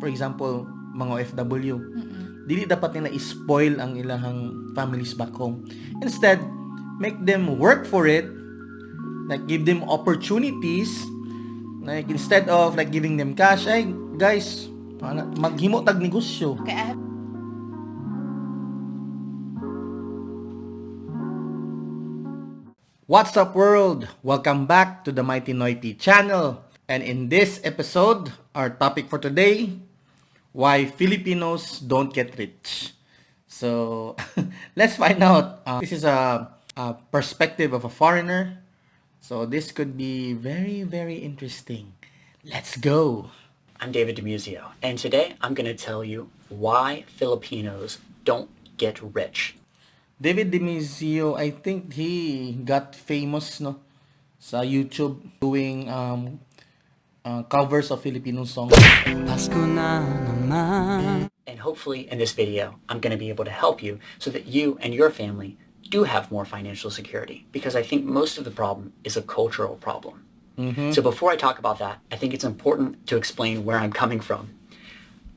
for example, mga OFW, dili dapat nila i-spoil ang ilahang families back home. Instead, make them work for it, like give them opportunities, like instead of like giving them cash, ay guys, maghimo tag negosyo. Okay, I have What's up world? Welcome back to the Mighty Noity channel. And in this episode, our topic for today, why Filipinos don't get rich. So, let's find out. This is a perspective of a foreigner. So, this could be very, very interesting. Let's go. I'm David DeMuzio, and today I'm going to tell you why Filipinos don't get rich. David DeMuzio, I think he got famous no sa YouTube doing covers of Filipino songs. Pasko na naman. And hopefully in this video, I'm going to be able to help you so that you and your family do have more financial security, because I think most of the problem is a cultural problem. So before I talk about that, I think it's important to explain where I'm coming from.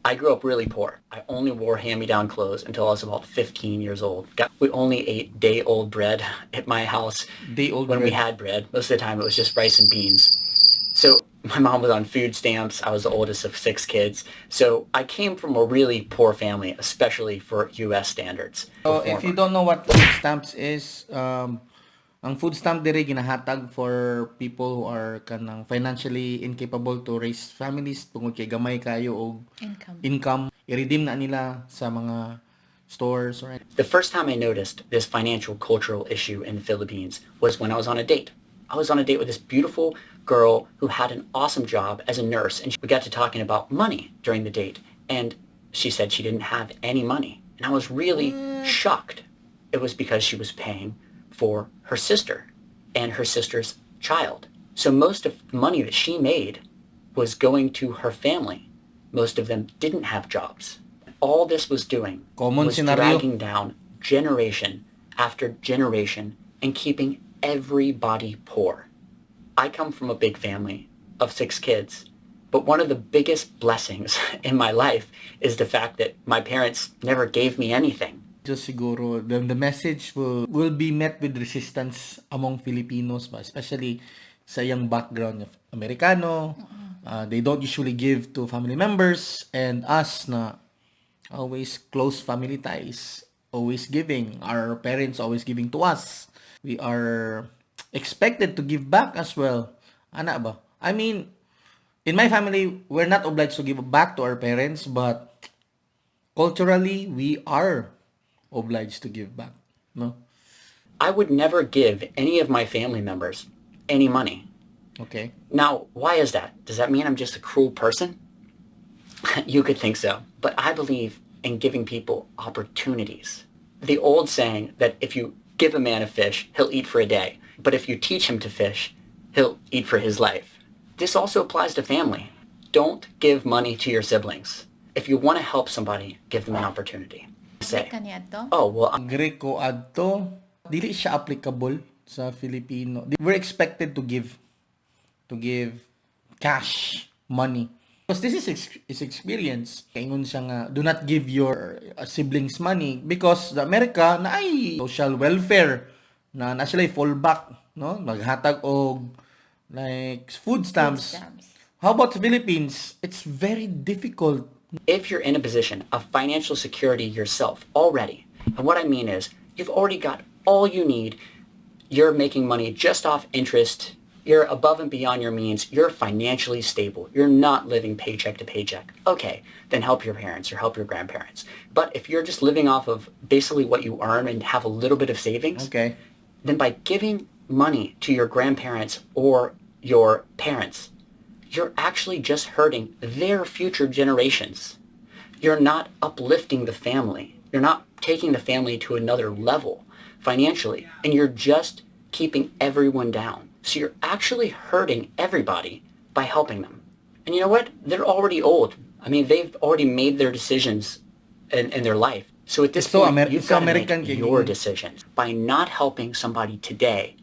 I grew up really poor. I only wore hand-me-down clothes until I was about 15 years old. We only ate day-old bread at my house. Day-old when bread. we had bread. Most of the time it was just rice and beans. So my mom was on food stamps. I was the oldest of 6 kids. So I came from a really poor family, especially for U.S. standards. So if you don't know what food stamps is, ang food stamp dire ginahatag for people who are kanang financially incapable to raise families tungod kay gamay kayo og income i-redeem na nila sa mga stores or The first time I noticed this financial cultural issue in the Philippines was when I was on a date. I was on a date with this beautiful girl who had an awesome job as a nurse, and we got to talking about money during the date, and she said she didn't have any money, and I was really shocked. It was because she was paying for her sister and her sister's child. So most of the money that she made was going to her family. Most of them didn't have jobs. All this was doing Common was scenario. dragging down generation after generation and keeping everybody poor. I come from a big family of 6 kids, but one of the biggest blessings in my life is the fact that my parents never gave me anything. just siguro the message will be met with resistance among Filipinos, especially sa yung background of Amerikano. They don't usually give to family members, and us na always close family ties, always giving, our parents always giving to us, we are expected to give back as well. Ana ba? I mean, in my family, we're not obliged to give back to our parents, but culturally, we are obliged to give back. No? I would never give any of my family members any money. Okay. Now, why is that? Does that mean I'm just a cruel person? You could think so, but I believe in giving people opportunities. The old saying that if you give a man a fish, he'll eat for a day, but if you teach him to fish, he'll eat for his life. This also applies to family. Don't give money to your siblings. If you want to help somebody, give them an opportunity. Say, oh, well, Agree ko adto, dili siya applicable sa Filipino. We're expected to give cash, money. Because this is experience. Kaingon siya nga, do not give your siblings money because the America na ay social welfare na sila fallback, no? Maghatag og like food stamps. How about the Philippines? It's very difficult. if you're in a position of financial security yourself already, and what I mean is you've already got all you need, you're making money just off interest, you're above and beyond your means, you're financially stable, you're not living paycheck to paycheck, okay, then help your parents or help your grandparents. But if you're just living off of basically what you earn and have a little bit of savings, Okay. then by giving money to your grandparents or your parents, you're actually just hurting their future generations. You're not uplifting the family. You're not taking the family to another level financially, and you're just keeping everyone down. So you're actually hurting everybody by helping them. And you know what? They're already old. I mean, they've already made their decisions in their life. So at this point, you've got to make your decisions. By not helping somebody today,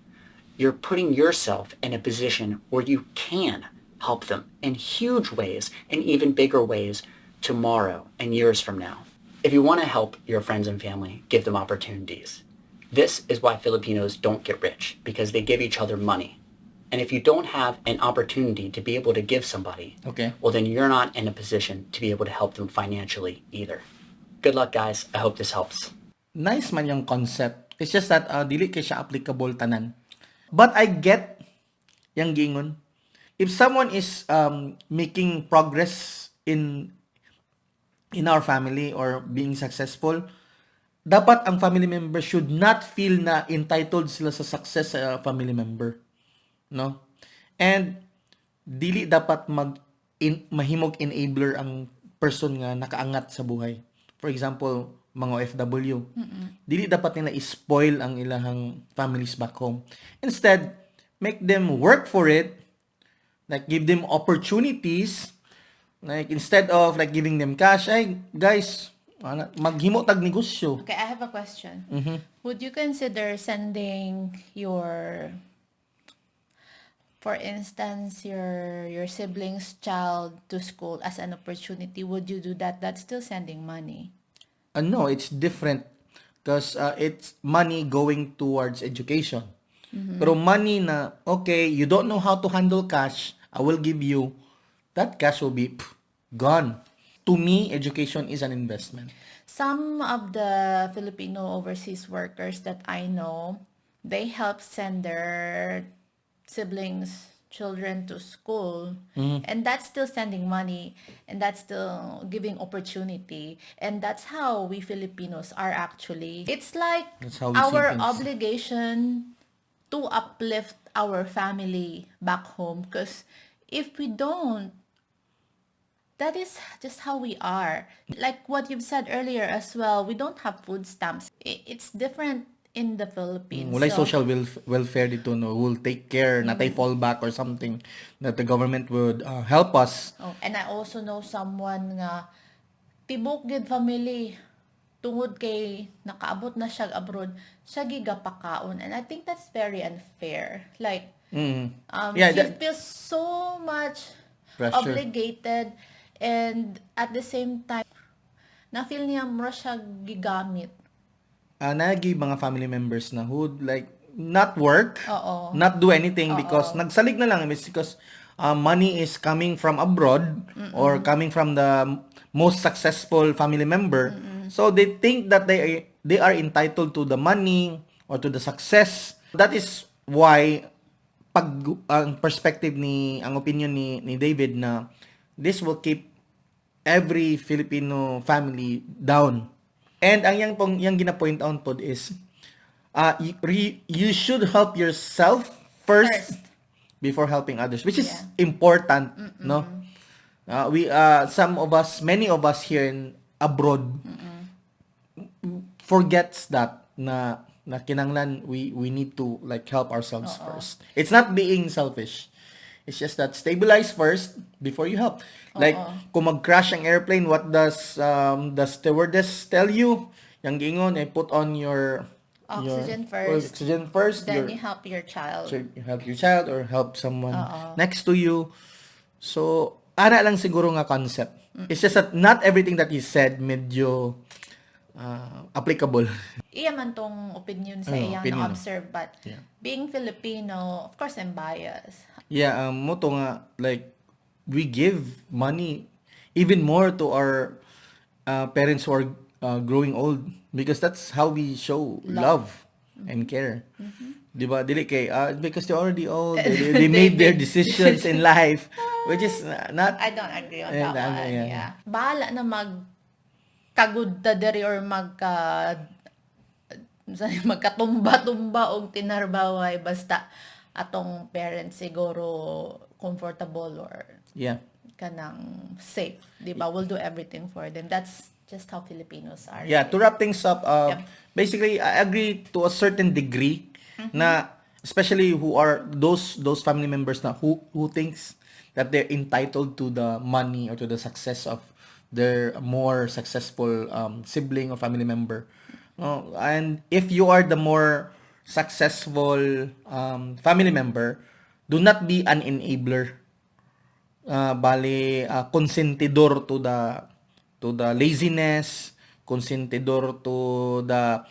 you're putting yourself in a position where you can help them in huge ways and even bigger ways tomorrow and years from now. If you want to help your friends and family, give them opportunities. This is why Filipinos don't get rich, because they give each other money. And if you don't have an opportunity to be able to give somebody, Okay. well, then you're not in a position to be able to help them financially either. Good luck, guys. I hope this helps. Nice man yung concept. It's just that dili kay siya applicable tanan. But I get yung gingon. If someone is making progress in our family or being successful, dapat ang family member should not feel na entitled sila sa success sa family member, no? And dili dapat mahimog enabler ang person nga nakaangat sa buhay. For example, mga OFW. Dili dapat nila i-spoil ang ilahang families back home. Instead, make them work for it, like give them opportunities. Like, instead of like giving them cash, ay, guys, maghimo tag negosyo. Okay, I have a question. Would you consider sending for instance, your sibling's child to school as an opportunity? Would you do that? That's still sending money. No, it's different because it's money going towards education. Pero money na, okay, you don't know how to handle cash, I will give you, that cash will be gone. To me, education is an investment. Some of the Filipino overseas workers that I know, they help send their siblings, children to school, and that's still sending money, and that's still giving opportunity, and that's how we Filipinos are actually. It's like That's how we see our things. obligation to uplift our family back home, because if we don't, that is just how we are. Like what you've said earlier as well, we don't have food stamps. It's different in the Philippines. Walay So, social welfare dito, no, who will take care, natay fallback or something that the government would help us. oh, and I also know someone nga tibok gid family tungod kay nakaabot na siya abroad, siya gigapakaon, and I think that's very unfair. Like Yeah, she that- feels so much Pressure. obligated, and at the same time na feel niya mo siya gigamit. Nagi mga family members na who would like not work, Oo. not do anything because nagsalig na lang because money is coming from abroad or coming from the most successful family member. So they think that they are entitled to the money or to the success. That is why pag ang perspective ang opinion ni David na this will keep every Filipino family down. And ang yang gina-point out pod is you should help yourself first before helping others, which is Yeah. important, no? Many of us here in abroad forgets that na kinanglan we need to like help ourselves first. It's not being selfish. It's just that stabilize first before you help. Like kung mag-crash ang airplane, what does the stewardess tell you? Yang gingon put on your Oxygen first. Oxygen first. Then you help your child. So you help your child or help someone next to you. So ana lang siguro nga concept. It's just that not everything that he said medyo applicable. Iya man tong opinion sa iyang opinion. na-observe, but Yeah. being Filipino, of course, I'm biased. Yeah, mo to nga like we give money even more to our parents who are growing old because that's how we show love and care. Diba? Dili kay because they're already old. They made their decisions in life, which is not. I don't agree on Eh, that one. yeah. Yeah. Bahala na magkagudta diri or magkatumba-tumba og tinarbaway basta atong parents siguro comfortable or Yeah. kanang safe, di ba? We'll do everything for them. That's just how Filipinos are. Yeah, to wrap things up, Yep. basically I agree to a certain degree na especially who are those family members na who thinks that they're entitled to the money or to the success of their more successful sibling or family member. And if you are the more successful family member, do not be an enabler. Consentidor to the to the laziness, consentidor to the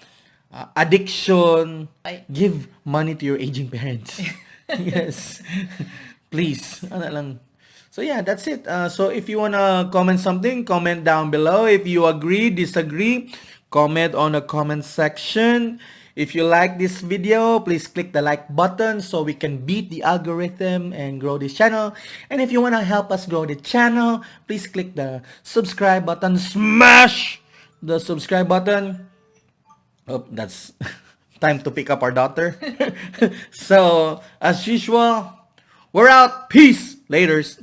addiction. Give money to your aging parents. Yes. Please. Ano lang. So yeah, that's it. So if you wanna comment something, comment down below. If you agree, disagree, comment on the comment section. If you like this video, please click the like button so we can beat the algorithm and grow this channel. And if you wanna help us grow the channel, please click the subscribe button. Smash the subscribe button. Oh, that's time to pick up our daughter. So, as usual, we're out. Peace. Laters.